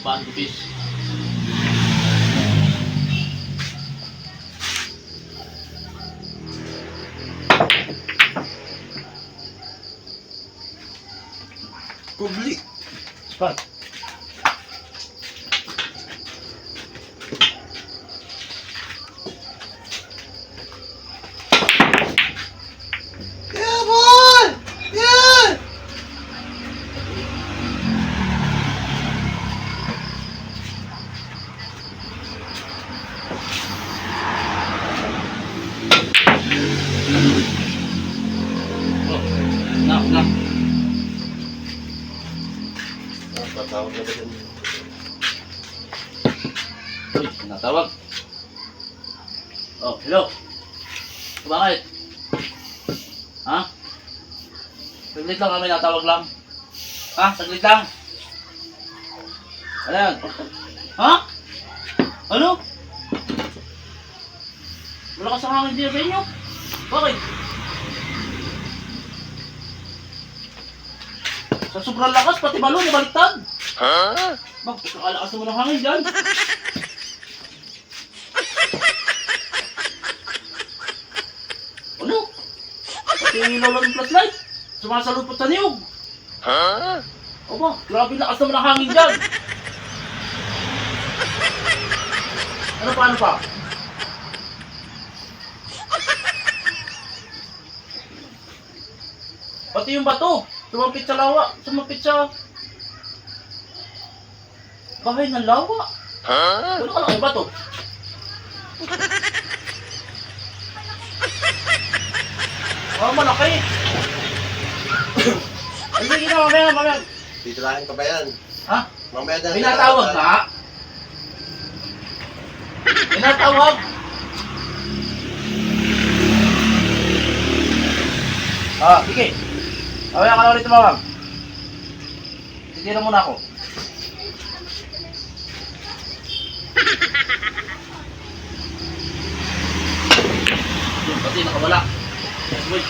Paano bis? Kubli. Spat. Yeah, boy! Yeah! Oh, na. Tatawag na ba din? Uy, natawag. Oh, hello. Bakit? Ha? Saglit lang kami, natawag lang. Ha? Saglit lang. Ano yan? Ha? Ano? Malakas ang hangin din sa inyo. Bakit? Sa sobrang lakas, pati balon, nabaliktad. Bakit kakalakas naman ang hangin dyan? Ano? Pati yung ilaw lang ng flashlight. Sumasalupot sa niyog. Aba, grabe lakas naman ang hangin dyan. Ano pa? Pati yung bato, sumapit sa lawa, sumapit sa bahay ng lawa. Ano ka lang yung bato? Malaki. Ano sige na, mamaya. Titirahin ka ba yan? Ha? Mamaya na. Pinatawag na? Pinatawag? Sige. Mamaya ka na ulit tumawag. Titira muna ako. Yun, pati nakawala. Wait.